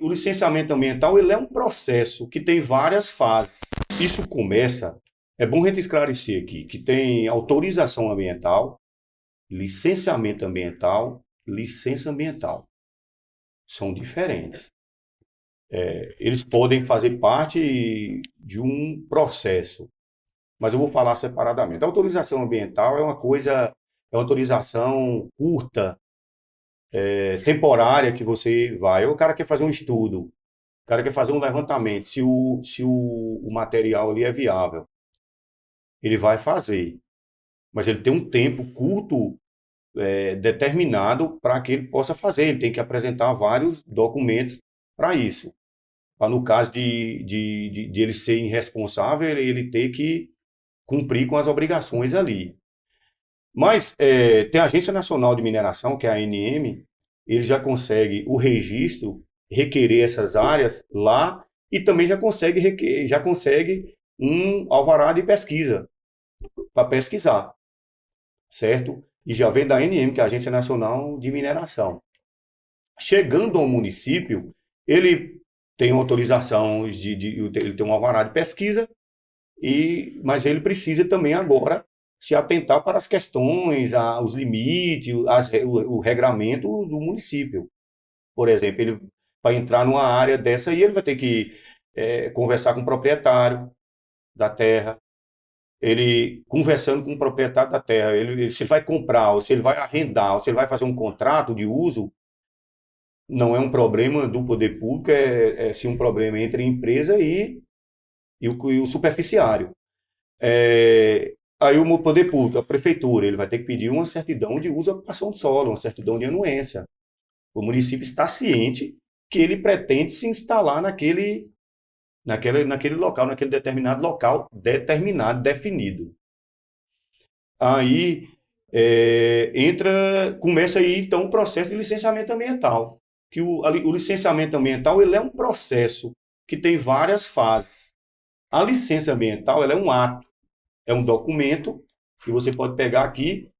o licenciamento ambiental ele é um processo que tem várias fases. Isso começa, é bom a gente esclarecer aqui, que tem autorização ambiental, licenciamento ambiental, licença ambiental. São diferentes. Eles podem fazer parte de um processo, mas eu vou falar separadamente. A autorização ambiental é uma coisa, é uma autorização curta, temporária que você vai. O cara quer fazer um estudo, o cara quer fazer um levantamento, se o material ali é viável, ele vai fazer. Mas ele tem um tempo curto, determinado para que ele possa fazer. Ele tem que apresentar vários documentos para isso. Para no caso de ele ser irresponsável, ele ter que cumprir com as obrigações ali. Mas tem a Agência Nacional de Mineração, que é a ANM, ele já consegue o registro, requerer essas áreas lá e também já consegue um alvará de pesquisa para pesquisar, certo? E já vem da ANM, que é a Agência Nacional de Mineração. Chegando ao município, ele tem autorização ele tem um alvará de pesquisa, mas ele precisa também agora se atentar para as questões, os limites, o regramento do município. Por exemplo, ele vai entrar numa área dessa e ele vai ter que conversar com o proprietário da terra. Ele conversando com o proprietário da terra, se ele vai comprar, ou se ele vai arrendar, ou se ele vai fazer um contrato de uso, não é um problema do poder público, é sim um problema entre a empresa e o superficiário. Aí o poder público, a prefeitura, ele vai ter que pedir uma certidão de uso e ocupação de solo, uma certidão de anuência. O município está ciente que ele pretende se instalar naquele local, naquele determinado local, definido. Aí começa aí então o processo de licenciamento ambiental. Que o licenciamento ambiental ele é um processo que tem várias fases. A licença ambiental ela é um ato, é um documento que você pode pegar aqui,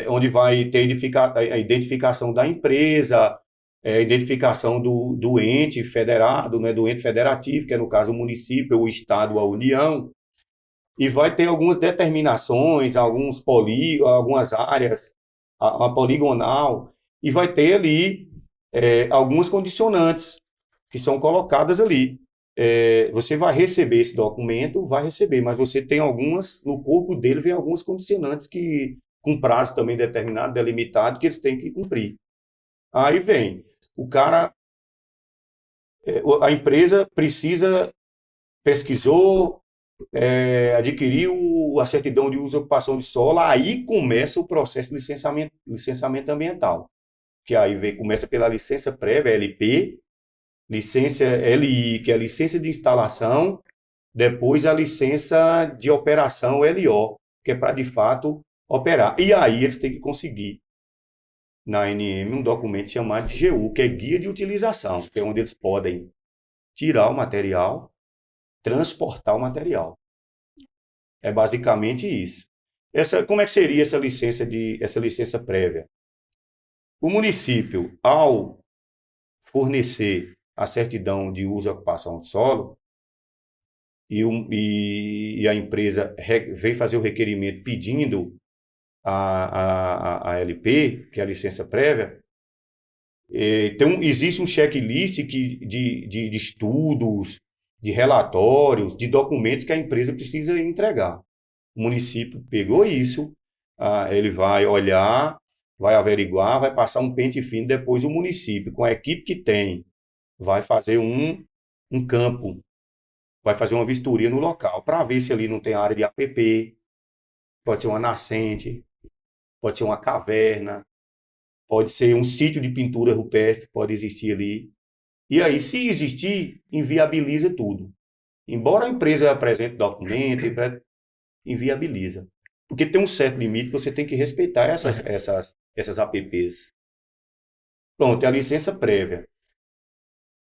onde vai ter a identificação da empresa, a identificação do ente federado, né, do ente federativo, que é no caso o município, o estado, a União, e vai ter algumas determinações, algumas áreas, a poligonal, e vai ter ali algumas condicionantes que são colocadas ali. Você vai receber esse documento, vai receber, mas você tem no corpo dele vem algumas condicionantes com prazo também determinado, delimitado, que eles têm que cumprir. Aí vem, a empresa pesquisou, adquiriu a certidão de uso e ocupação de solo, aí começa o processo de licenciamento ambiental, que aí começa pela licença prévia, LP, licença LI, que é a licença de instalação, depois a licença de operação, LO, que é para de fato operar. E aí eles têm que conseguir, na ANM, um documento chamado de GU, que é Guia de Utilização, que é onde eles podem tirar o material, transportar o material. É basicamente isso. Como é que seria essa licença prévia? O município, ao fornecer a certidão de uso e ocupação de solo, e a empresa vem fazer o requerimento pedindo a LP, que é a licença prévia, então existe um checklist de estudos, de relatórios, de documentos que a empresa precisa entregar. O município pegou isso, ele vai olhar, vai averiguar, vai passar um pente fino, depois o município, com a equipe que tem, vai fazer um campo, vai fazer uma vistoria no local, para ver se ali não tem área de APP, pode ser uma nascente, pode ser uma caverna, pode ser um sítio de pintura rupestre, pode existir ali. E aí, se existir, inviabiliza tudo. Embora a empresa apresente documento, inviabiliza. Porque tem um certo limite que você tem que respeitar essas APPs. Pronto, é a licença prévia.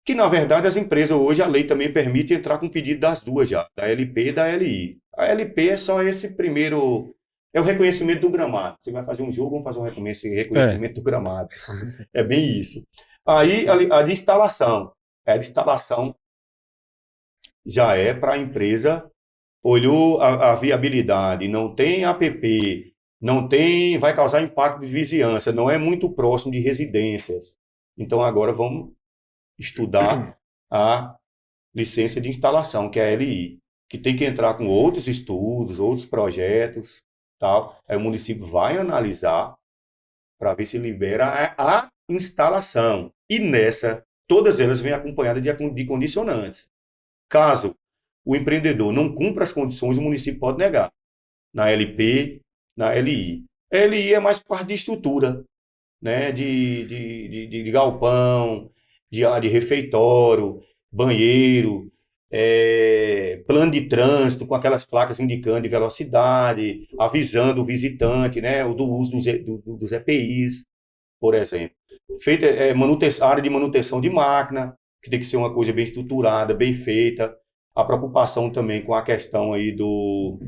Que, na verdade, as empresas hoje, a lei também permite entrar com pedido das duas já, da LP e da LI. A LP é só esse primeiro, é o reconhecimento do gramado. Você vai fazer um jogo, vamos fazer um reconhecimento do gramado. É bem isso. Aí, a de instalação. a instalação já é para a empresa, olhou a viabilidade, não tem APP, não tem, vai causar impacto de vizinhança, não é muito próximo de residências. Então agora vamos estudar a licença de instalação, que é a LI, que tem que entrar com outros estudos, outros projetos, tal. Aí o município vai analisar para ver se libera a instalação. E nessa, todas elas vêm acompanhadas de condicionantes. Caso o empreendedor não cumpra as condições, o município pode negar. Na LP, na LI. A LI é mais parte de estrutura, né? De galpão, de refeitório, banheiro, plano de trânsito com aquelas placas indicando de velocidade, avisando o visitante, né? O do uso dos EPIs, por exemplo. Feita área de manutenção de máquina, que tem que ser uma coisa bem estruturada, bem feita. A preocupação também com a questão aí do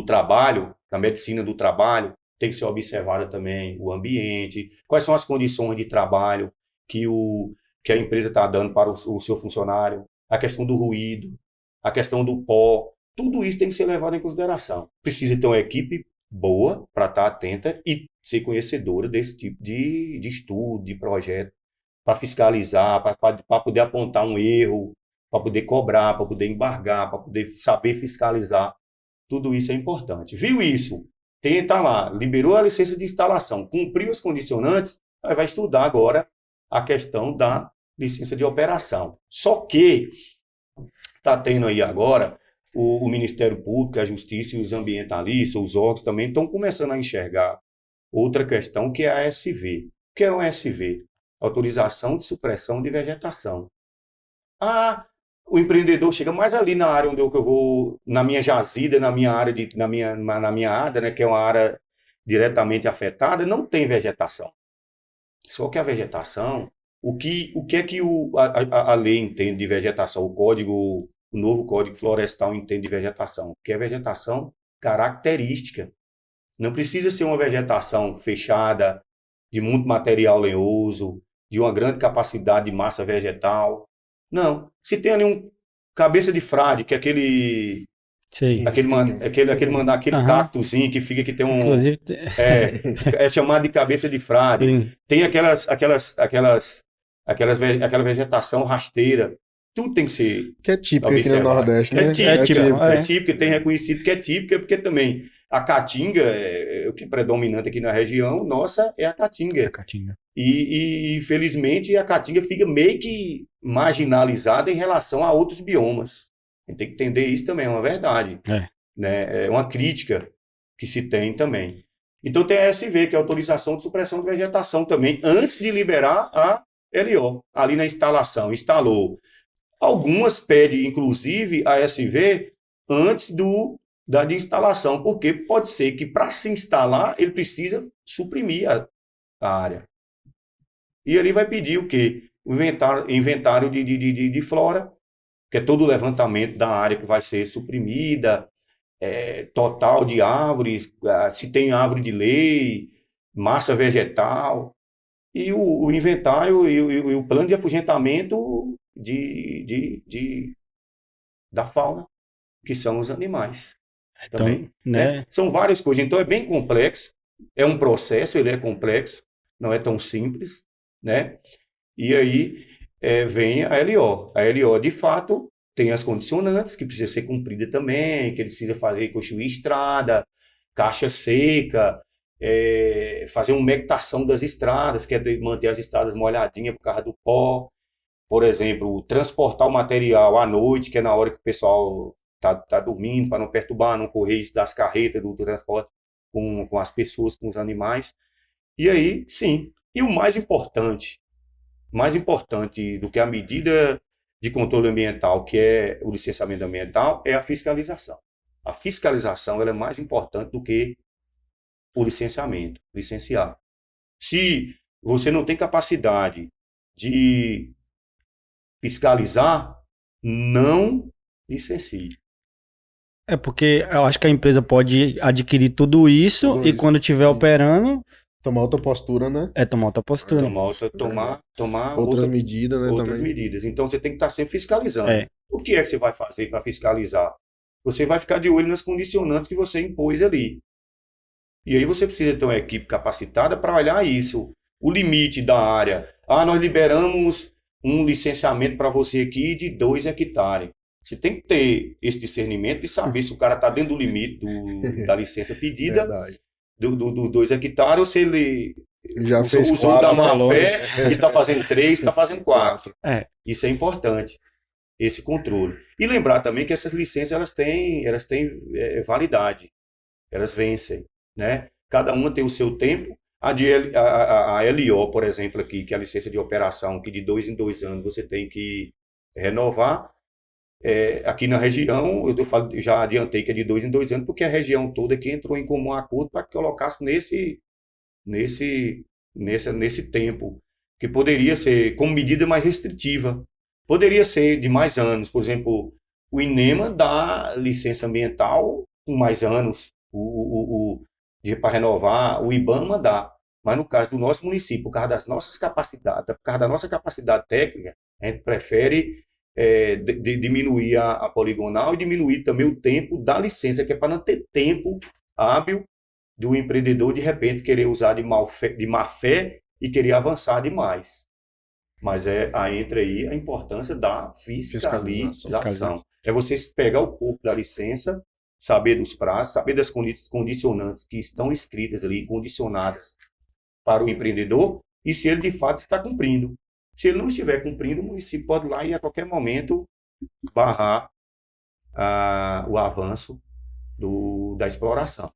trabalho, da medicina do trabalho, tem que ser observada também o ambiente, quais são as condições de trabalho que a empresa está dando para o seu funcionário, a questão do ruído, a questão do pó, tudo isso tem que ser levado em consideração. Precisa ter uma equipe boa para estar atenta e ser conhecedora desse tipo de estudo, de projeto, para fiscalizar, para poder apontar um erro, para poder cobrar, para poder embargar, para poder saber fiscalizar. Tudo isso é importante. Viu isso? Tá lá, liberou a licença de instalação, cumpriu os condicionantes, aí vai estudar agora a questão da licença de operação. Só que está tendo aí agora o Ministério Público, a Justiça e os ambientalistas, os órgãos também estão começando a enxergar outra questão que é a ASV. O que é uma ASV? Autorização de supressão de vegetação. O empreendedor chega mais ali na área onde eu vou, na minha jazida, na minha área, né, que é uma área diretamente afetada, não tem vegetação. Só que a vegetação, o que é que a lei entende de vegetação? O novo Código Florestal entende de vegetação, que é vegetação característica. Não precisa ser uma vegetação fechada, de muito material lenhoso, de uma grande capacidade de massa vegetal. Não. Se tem ali um cabeça de frade, que é aquele cactozinho que fica, que tem um... Inclusive, é chamado de cabeça de frade. sim. Tem aquela vegetação rasteira. Tudo tem que ser Que é típico aqui no observado. Nordeste, né? É típico, tem reconhecido que é típico, porque também a caatinga, o que é predominante aqui na região, nossa, é a caatinga. E infelizmente, a caatinga fica meio que marginalizada em relação a outros biomas. A gente tem que entender isso também, é uma verdade. Né? É uma crítica que se tem também. Então tem a SV, que é a autorização de supressão de vegetação também, antes de liberar a LO, ali na instalação, instalou. Algumas pedem, inclusive, a SV antes da de instalação, porque pode ser que para se instalar, ele precisa suprimir a área. E ele vai pedir o quê? O inventário de flora, que é todo o levantamento da área que vai ser suprimida, total de árvores, se tem árvore de lei, massa vegetal, e o inventário e o plano de afugentamento da fauna, que são os animais. Também, então, né? São várias coisas. Então é bem complexo, é um processo, ele é complexo, não é tão simples, né? E aí vem a LO. A LO, de fato, tem as condicionantes que precisa ser cumprida também, que ele precisa construir estrada, caixa seca, fazer uma umectação das estradas, que é manter as estradas molhadinhas por causa do pó. Por exemplo, transportar o material à noite, que é na hora que o pessoal tá dormindo, para não perturbar, não correr isso das carretas do transporte com as pessoas, com os animais. E aí, sim. E o mais importante do que a medida de controle ambiental, que é o licenciamento ambiental, é a fiscalização. A fiscalização ela é mais importante do que o licenciamento, licenciar. Se você não tem capacidade de fiscalizar, não licencie. Porque eu acho que a empresa pode adquirir tudo isso e quando estiver operando, Tomar outra postura, né? É tomar outra postura. Tomar Outras medidas, né, outras também. medidas. Então você tem que estar sempre fiscalizando. É, O que é que você vai fazer para fiscalizar? Você vai ficar de olho nas condicionantes que você impôs ali. E aí você precisa ter uma equipe capacitada para olhar isso. O limite da área. Ah, nós liberamos um licenciamento para você aqui de 2 hectares. Você tem que ter esse discernimento de saber se o cara está dentro do limite da licença pedida, Verdade. do 2 hectares, ou se ele Já fez usou da quatro, né? má falou, né? fé e está fazendo 3, está fazendo 4. Quatro. É, Isso é importante, esse controle. E lembrar também que essas licenças elas têm validade, elas vencem, né? Cada uma tem o seu tempo. A LO, por exemplo, aqui, que é a licença de operação, que de 2 em 2 anos você tem que renovar. Aqui na região, já adiantei que é de 2 em 2 anos, porque a região toda aqui entrou em comum acordo para que colocasse nesse, nesse tempo, que poderia ser como medida mais restritiva. Poderia ser de mais anos. Por exemplo, o INEMA dá licença ambiental com mais anos, para renovar, o IBAMA dá. Mas no caso do nosso município, por causa das nossas capacidades, por causa da nossa capacidade técnica, a gente prefere diminuir a poligonal e diminuir também o tempo da licença, que é para não ter tempo hábil do empreendedor de repente querer usar de má fé e querer avançar demais. Mas entra aí a importância da Fiscalização. fiscalização. É você pegar o corpo da licença, saber dos prazos, saber das condicionantes que estão escritas ali, condicionadas para o empreendedor, e se ele de fato está cumprindo. Se ele não estiver cumprindo, o município pode ir lá e a qualquer momento barrar o avanço da exploração.